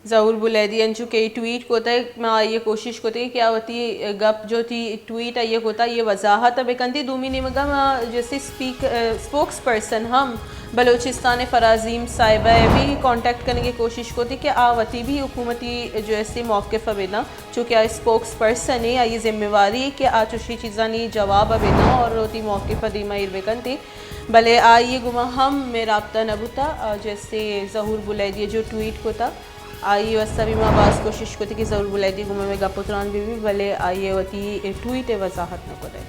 ज़हूर बुलैदियन जो कई ट्वीट कोता है मैं ये कोशिश कोते कि क्या होती गप जो थी ट्वीट है ये कोता ये वजाहत अब कंती दूमी निमगा जैसे स्पोक्स पर्सन हम बलोचिस्तान फ़राजीम साहिबा भी कांटेक्ट करने की कोशिश को थी कि आवती भी हुकूमती जो ऐसे मौक़िफ़ अवेना चूँकि आ स्पोक्स पर्सन है ये जिम्मेवारी है कि आ चुशी चीज़ा नहीं जवाब अवेना और रोती मौक़िफ़ दीमा इरवेकन थी भले आइए गुमा हम में रबता नबूता जैसे ज़हूर बुलैदिया जो ट्वीट को था आइए वस्ता भी मैं बास कोशिश को थी कि ज़रूर बुलैदी गुमा में गपुत्रान भी भले आइए वती ट्वीट वजाहत न करे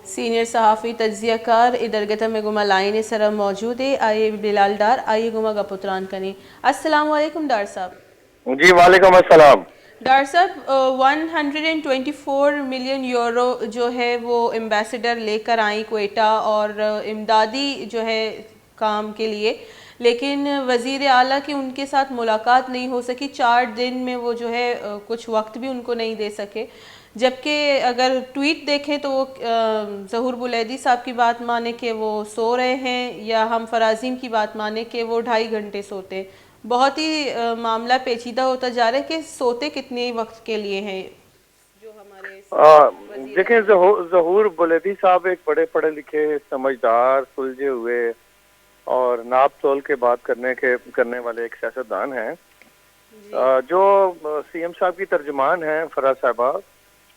सीनियर सहाफ़ी तज्जियाकार इधर गता में गुमा लाइन सर मौजूद है आइए बिलाल डार आइए गुमा गपुत्रान करें अस्सलाम वालेकुम डार साहब। जी वालेकुम अस्सलाम। डार साहब 124 मिलियन यूरो जो है वो एम्बेसडर लेकर आई क्वेटा और इमदादी जो है काम के लिए, लेकिन वज़ीर आला की उनके साथ मुलाकात नहीं हो सकी। 4 दिन में वो जो है कुछ वक्त भी उनको नहीं दे सके। जबकि अगर ट्वीट देखें तो वो ज़हूर बुलैदी साहब की बात माने कि वो सो रहे हैं या हम फराजीम की बात माने कि वो 2.5 घंटे सोते। बहुत ही मामला पेचीदा होता जा रहा है कि सोते कितने वक्त के लिए हैं जो हमारे वज़ीर देखें आला। ज़हूर बुलैदी साहब एक बड़े पढ़े लिखे समझदार सुलझे हुए और नाप तोल के बात करने वाले एक सियासतदान हैं। जो सीएम साहब की तर्जुमान हैं फराज साहबा,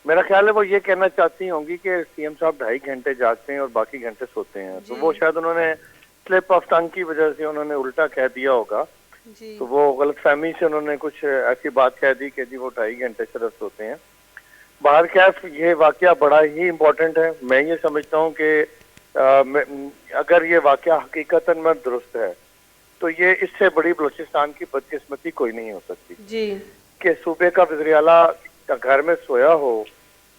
मेरा ख्याल है वो ये कहना चाहती होंगी कि सीएम साहब 2.5 घंटे जागते हैं और बाकी घंटे सोते हैं, तो वो शायद उन्होंने स्लिप ऑफ टंग की वजह से उन्होंने उल्टा कह दिया होगा। तो वो गलतफहमी से उन्होंने कुछ ऐसी बात कह दी कि जी वो 2.5 घंटे सिर्फ सोते हैं। बाहर कैफ ये वाकया बड़ा ही इम्पोर्टेंट है। मैं ये समझता हूँ कि अगर ये वाकया हकीकतन में दुरुस्त है तो ये इससे बड़ी बलूचिस्तान की बदकिस्मती कोई नहीं हो सकती जी कि सूबे का वज़ीर आला घर में सोया हो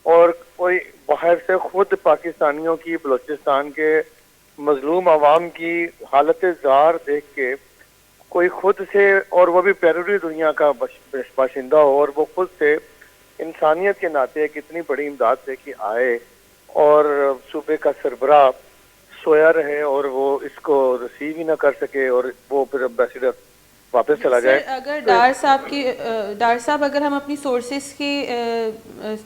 और कोई बाहर से खुद पाकिस्तानियों की बलूचिस्तान के मजलूम आवाम की हालत ज़ार देख के कोई खुद से, और वो भी बैरूनी दुनिया का बाशिंदा हो, और वो खुद से इंसानियत के नाते एक इतनी बड़ी इमदाद दे के आए और सूबे का सरबराह सोया रहे और वो इसको रिसीव ही ना कर सके और वो फिर एम्बेसडर वापस चला जाए। अगर तो डार साहब अगर हम अपनी सोर्सेस की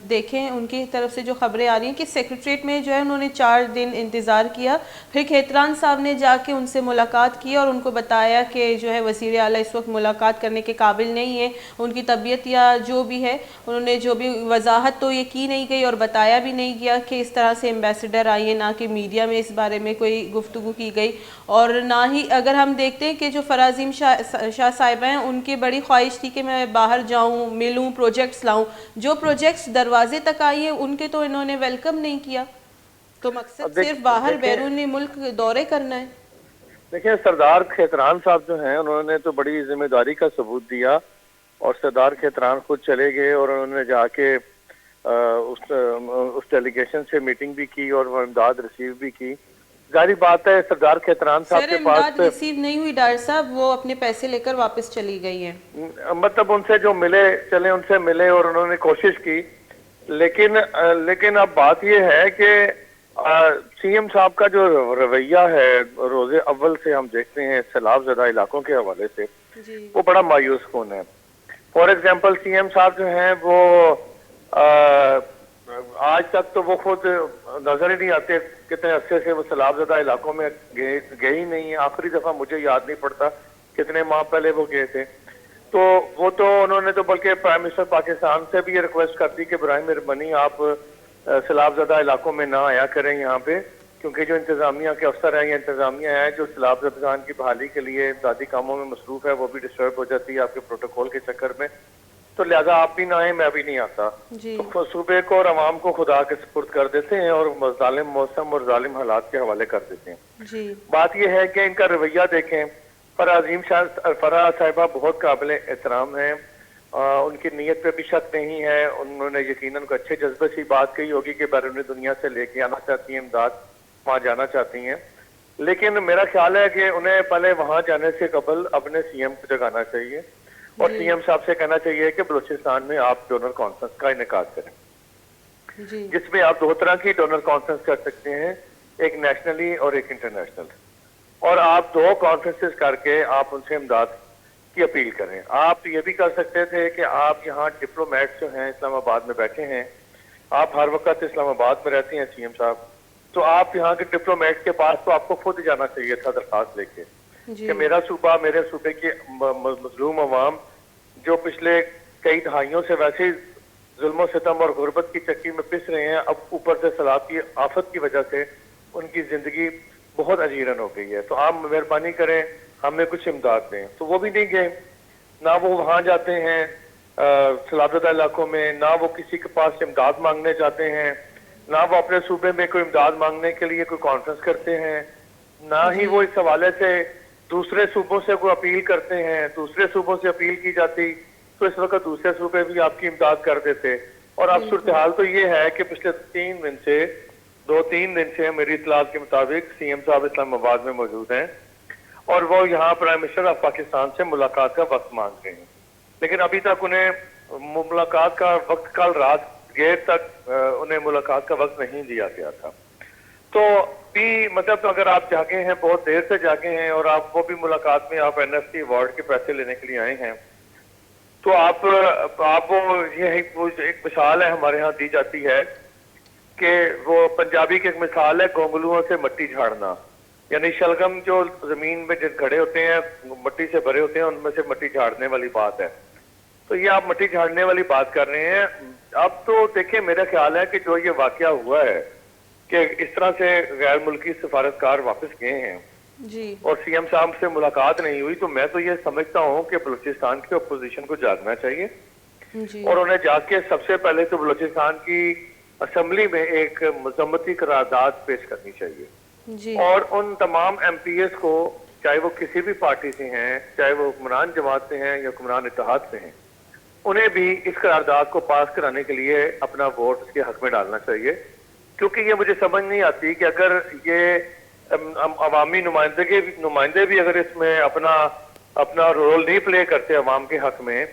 देखें उनकी तरफ से जो खबरें आ रही हैं कि सेक्रेटरीट में जो है उन्होंने 4 दिन इंतज़ार किया, फिर खेतरान साहब ने जाके उनसे मुलाकात की और उनको बताया कि जो है वज़ीर आला इस वक्त मुलाकात करने के काबिल नहीं है, उनकी तबीयत या जो भी है उन्होंने जो भी वजाहत तो ये की नहीं गई और बताया भी नहीं गया कि इस तरह से एम्बेसडर आई है, ना कि मीडिया में इस बारे में कोई गुफ्तगू की गई। और ना ही अगर हम देखते हैं कि जो फराजीम शाह साहिबा हैं उनकी बड़ी ख्वाहिश थी कि मैं बाहर जाऊं, मिलूं, प्रोजेक्ट्स लाऊं, जो प्रोजेक्ट्स दरवाजे तक आई है उनके तो इन्होंने वेलकम नहीं किया। तो मकसद सिर्फ बाहर बैरून मुल्क दौरे करना है। देखिए सरदार खेतरान साहब जो हैं उन्होंने तो बड़ी जिम्मेदारी का सबूत दिया और सरदार खेतरान खुद चले गए और उन्होंने जाके उस डेलीगेशन से मीटिंग भी की और वो इमदाद रिसीव भी की। जारी बात है सरदार खेतरान साहब के पास इमदाद रिसीव नहीं हुई डार साहब, वो अपने पैसे लेकर वापस चली गई है। मतलब उनसे जो उनसे मिले और उन्होंने कोशिश की, लेकिन अब बात यह है कि सीएम साहब का जो रवैया है रोजे अव्वल से हम देखते हैं सैलाब ज़दा इलाकों के हवाले से वो बड़ा मायूस कौन है। फॉर एग्जाम्पल सीएम साहब जो हैं वो आज तक तो वो खुद नजर ही नहीं आते, कितने अरसे से वो सैलाब ज़दा इलाकों में गए ही नहीं है। आखिरी दफा मुझे याद नहीं पड़ता कितने माह पहले वो गए थे। तो वो तो उन्होंने तो बल्कि प्राइम मिनिस्टर पाकिस्तान से भी ये रिक्वेस्ट कर दी कि बराए मेहरबानी आप सैलाब ज़दा इलाकों में ना आया करें यहाँ पे, क्योंकि जो इंतजामिया के अफसर हैं या इंतजामिया है जो सैलाब ज़दगान की बहाली के लिए इमदादी कामों में मसरूफ है वो भी डिस्टर्ब हो जाती है आपके प्रोटोकॉल के चक्कर में, तो लिहाजा आप भी ना आए मैं भी नहीं आता। तो सूबे को और अवाम को खुदा के सुपुर्द कर देते हैं और जालिम मौसम और जालिम हालात के हवाले कर देते हैं। बात यह है कि इनका रवैया देखें, फराज साहिबा बहुत काबिल एहतराम है, उनकी नीयत पे भी शक नहीं है। उन्होंने यकीनन को अच्छे जज्बे से बात कही होगी कि बैरूनी दुनिया से लेके आना चाहती हैं इमदाद, वहाँ जाना चाहती हैं, लेकिन मेरा ख्याल है कि उन्हें पहले वहाँ जाने से कबल अपने सीएम को जगाना चाहिए और सीएम साहब से कहना चाहिए कि बलूचिस्तान में आप डोनर कॉन्फ्रेंस का इनेकाद करें, जिसमें आप 2 तरह की डोनर कॉन्फ्रेंस कर सकते हैं, एक नेशनली और एक इंटरनेशनल, और आप 2 कॉन्फ्रेंसेस करके आप उनसे इमदाद की अपील करें। आप ये भी कर सकते थे कि आप यहाँ डिप्लोमेट जो हैं इस्लामाबाद में बैठे हैं, आप हर वक्त इस्लामाबाद में रहते हैं सीएम साहब, तो आप यहाँ के डिप्लोमेट के पास तो आपको खुद जाना चाहिए था दरखास्त लेके जी कि मेरा सूबा, मेरे सूबे की मजलूम अवाम जो पिछले कई दहाइयों से वैसे ही जुल्म सितम और गुर्बत की चक्की में पिस रहे हैं, अब ऊपर से सैलाब की आफत की वजह से उनकी जिंदगी बहुत अजीरन हो गई है, तो आप मेहरबानी करें हमें कुछ इमदाद दें। तो वो भी नहीं गए, ना वो वहां जाते हैं सैलाबज़दा इलाकों में, ना वो किसी के पास इमदाद मांगने जाते हैं, ना वो अपने सूबे में कोई इमदाद मांगने के लिए कोई कॉन्फ्रेंस करते हैं, ना ही वो इस हवाले से दूसरे सूबों से कोई अपील करते हैं। दूसरे सूबों से अपील की जाती तो इस वक्त दूसरे सूबे भी आपकी इमदाद कर देते। और अब सूरत हाल तो ये है कि पिछले 2-3 दिन से मेरी इतलात के मुताबिक सीएम साहब इस्लामाबाद में मौजूद हैं और वो यहाँ प्राइम मिनिस्टर ऑफ पाकिस्तान से मुलाकात का वक्त मांग रहे हैं, लेकिन अभी तक उन्हें मुलाकात का वक्त, कल रात देर तक उन्हें मुलाकात का वक्त नहीं दिया गया था। तो भी मतलब तो अगर आप जागे हैं, बहुत देर से जागे हैं और आप वो भी मुलाकात में आप एनएफसी अवार्ड के पैसे लेने के लिए आए हैं, तो आप वो ये एक मिसाल है हमारे यहाँ दी जाती है कि वो पंजाबी की एक मिसाल है गोंगलुओं से मट्टी झाड़ना, यानी शलगम जो जमीन में जिन खड़े होते हैं मट्टी से भरे होते हैं उनमें से मट्टी झाड़ने वाली बात है। तो ये आप मट्टी झाड़ने वाली बात कर रहे हैं। अब तो देखिए मेरा ख्याल है कि जो ये वाकया हुआ है कि इस तरह से गैर मुल्की सफारतकार वापस गए हैं जी और सीएम साहब से मुलाकात नहीं हुई, तो मैं तो ये समझता हूँ कि बलूचिस्तान की अपोजिशन को जागना चाहिए जी और उन्हें जाके सबसे पहले तो बलूचिस्तान की असेंबली में एक मजम्मती करारदाद पेश करनी चाहिए जी और उन तमाम एमपीएस को, चाहे वो किसी भी पार्टी से हैं, चाहे वो हुक्मरान जमात से हैं या हुक्मरान इत्तेहाद से हैं, उन्हें भी इस करारदाद को पास कराने के लिए अपना वोट इसके हक में डालना चाहिए। क्योंकि ये मुझे समझ नहीं आती कि अगर ये अवामी नुमाइंदे भी अगर इसमें अपना रोल नहीं प्ले करते अवाम के हक में,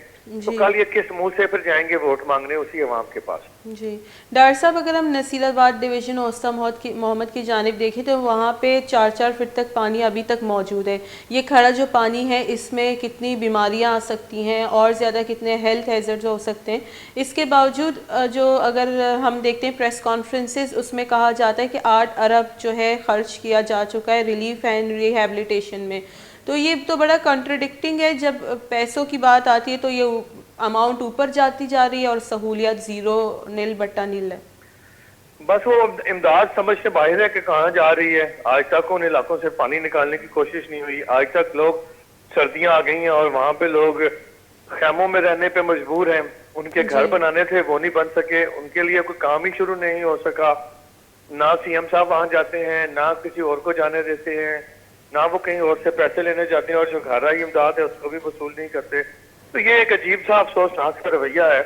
तो कल ये किस मुंह से फिर जाएंगे वोट मांगने उसी अवाम के पास। जी डॉक्टर साहब, अगर हम नसीराबाद डिवीज़न औस्ता मोहम्मद की जानिब देखें तो वहाँ पे 4-4 फीट तक पानी अभी तक मौजूद है। ये खड़ा जो पानी है इसमें कितनी बीमारियाँ आ सकती हैं और ज़्यादा कितने हेल्थ हैज़र्ड्स हो सकते हैं। इसके बावजूद जो अगर हम देखते हैं प्रेस कॉन्फ्रेंसेस, उसमें कहा जाता है कि 8 अरब जो है ख़र्च किया जा चुका है रिलीफ एंड रिहेबिलिटेशन में। तो ये तो बड़ा कॉन्ट्रडिक्टिंग है, जब पैसों की बात आती है तो ये अमाउंट ऊपर जाती जा रही है और सहूलियत ज़ीरो, नील बट्टा नील है। बस वो इमदाद समझ से बाहर है कि कहाँ जा रही है। आज तक उन इलाकों से पानी निकालने की कोशिश नहीं हुई। आज तक लोग, सर्दियां आ गई हैं और वहाँ पे लोग खैमों में रहने पे मजबूर हैं। उनके घर बनाने थे वो नहीं बन सके, उनके लिए कोई काम ही शुरू नहीं हो सका। ना सीएम साहब वहाँ जाते हैं, ना किसी और को जाने देते हैं, ना वो कहीं और से पैसे लेने जाते हैं और जो घर आई इमदाद है उसको भी वसूल नहीं करते। तो ये एक अजीब सा अफसोसनाक सा रवैया है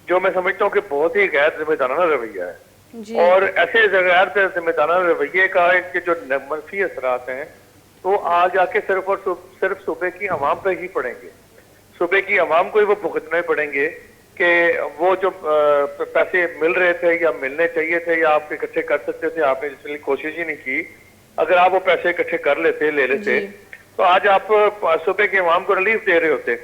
जो मैं समझता हूँ कि बहुत ही गैर जिम्मेदाराना रवैया है। और ऐसे गैर जिम्मेदाराना रवैये का के जो मनफी असरात हैं तो आज आके सिर्फ और सिर्फ सूबे की अवाम पे ही पड़ेंगे। सूबे की अवाम को ही वो भुगतने पड़ेंगे कि वो जो पैसे मिल रहे थे या मिलने चाहिए थे या आप इकट्ठे कर सकते थे, आपने जिसके लिए कोशिश ही नहीं की। अगर आप वो पैसे इकट्ठे कर लेते, ले लेते, तो आज आप सूबे के अवाम को रिलीफ दे रहे होते।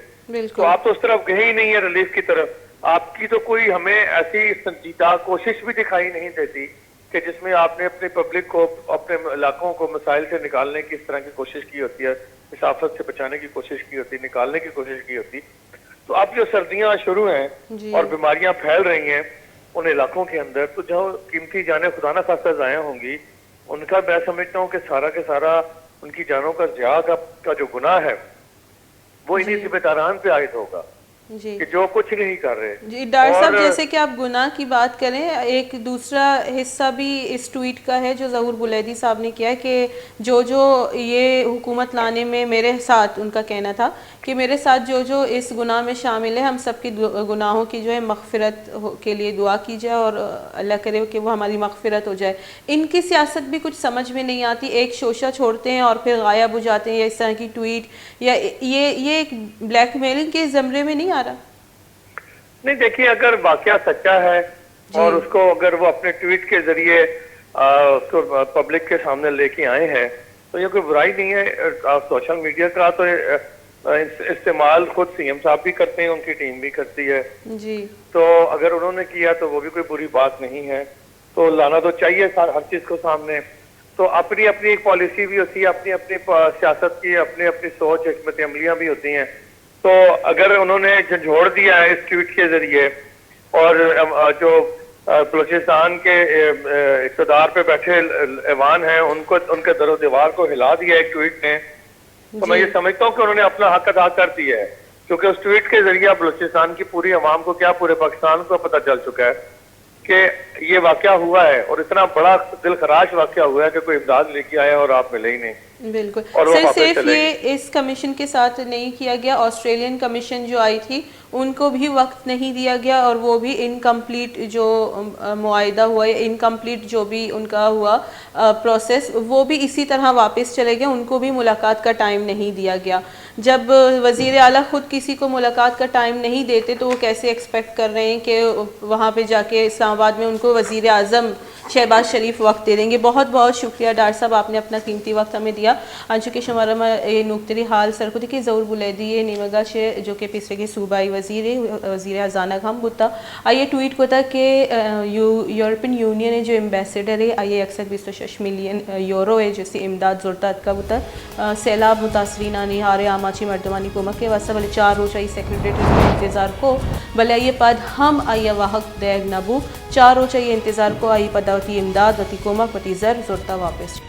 तो आप तो उस तरफ गए ही नहीं है रिलीफ की तरफ। आपकी तो कोई हमें ऐसी संजीदा कोशिश भी दिखाई नहीं देती कि जिसमें आपने अपनी पब्लिक को, अपने इलाकों को मसाइल से निकालने की इस तरह की कोशिश की होती है, इस आफत से बचाने की कोशिश की होती, निकालने की कोशिश की होती। तो अब जो सर्दियां शुरू हैं और बीमारियां फैल रही हैं उन इलाकों के अंदर, तो जो कीमती जाने खुदा न खास्ता ज़ाया होंगी, उनका मैं समझता हूँ कि सारा के सारा उनकी जानों का ज़िया का जो गुनाह है वो इन्हीं जिम्मेदारान पे आयद होगा कि जो कुछ नहीं कर रहे। जी डॉक्टर साहब, जैसे कि आप गुनाह की बात करें, एक दूसरा हिस्सा भी इस ट्वीट का है जो ज़हूर बुलैदी साहब ने किया है कि जो ये हुकूमत लाने में मेरे साथ, उनका कहना था कि मेरे साथ जो इस गुनाह में शामिल है, हम सबकी गुनाहों की जो है मग़फ़िरत के लिए दुआ की जाए और अल्लाह करे कि वो हमारी मग़फ़िरत हो जाए। इनकी सियासत भी कुछ समझ में नहीं आती, एक शोशा छोड़ते हैं और फिर गायब हो जाते हैं, या इस तरह की ट्वीट, या ये एक ब्लैकमेलिंग के ज़मरे में नहीं आ रहा? नहीं, देखिए, अगर वाकया सच्चा है और उसको अगर वो अपने ट्वीट के जरिए उसको पब्लिक के सामने लेके आए हैं तो ये कोई बुराई नहीं है। सोशल मीडिया का तो इस्तेमाल खुद सीएम साहब भी करते हैं, उनकी टीम भी करती है। जी तो अगर उन्होंने किया तो वो भी कोई बुरी बात नहीं है, तो लाना तो चाहिए हर चीज को सामने। तो अपनी अपनी एक पॉलिसी भी होती है, अपनी अपनी सियासत की अपनी अपनी सोच हिकमत अमलियां भी होती हैं। तो अगर उन्होंने झंझोड़ दिया है इस ट्वीट के जरिए और जो बलूचिस्तान के इक़्तिदार पे बैठे ऐवान हैं उनको उनके दरो दीवार को हिला दिया एक ट्वीट ने, तो मैं ये समझता हूँ कि उन्होंने अपना हक अदा कर दिया है, क्योंकि उस ट्वीट के जरिए बलूचिस्तान की पूरी अवाम को क्या पूरे पाकिस्तान को पता चल चुका है कि ये वाकया हुआ है और इतना बड़ा दिल खराश वाकया हुआ है कि कोई इमदाद लेके आया और आप मिले ही नहीं। बिल्कुल और सर, सिर्फ ये इस कमीशन के साथ नहीं किया गया, ऑस्ट्रेलियन कमीशन जो आई थी उनको भी वक्त नहीं दिया गया और वो भी इनकम्प्लीट जो मुआहिदा हुआ या इनकम्प्लीट जो भी उनका हुआ प्रोसेस वो भी इसी तरह वापस चले गए, उनको भी मुलाकात का टाइम नहीं दिया गया। जब वज़ीर आला ख़ुद किसी को मुलाकात का टाइम नहीं देते तो वो कैसे एक्सपेक्ट कर रहे हैं कि वहाँ पे जाके इस्लामाबाद में उनको वज़ीर आज़म शहबाज शरीफ वक्त दे देंगे। बहुत बहुत शुक्रिया डॉक्टर साहब, आपने अपना कीमती वक्त हमें दिया। आंचुके शुमारा ये नुकतरी हाल सरकुदी के ज़रूर बुले दिए नीमगा शे जो कि पिछले के सूबाई वज़ीर अजाना हम बुता आइए ट्वीट को था कि यूरोपियन यूनियन है जो एम्बेसडर है आइए 126 मिलियन यूरो है जैसे इमदाद ज़रूरत का बुता सैलाब मुतासरीन आनी हारे आमाची मर्दवानी को मके वासा भले 4 रोज़ आई सेक्रेटरी इंतज़ार को भले आइए पद हम आइए वाहक दैग नबू 4 रोज़ आई इंतज़ार को आई पदावती इमदाद वती कोमक वती ज़र ज़रूरत वापस।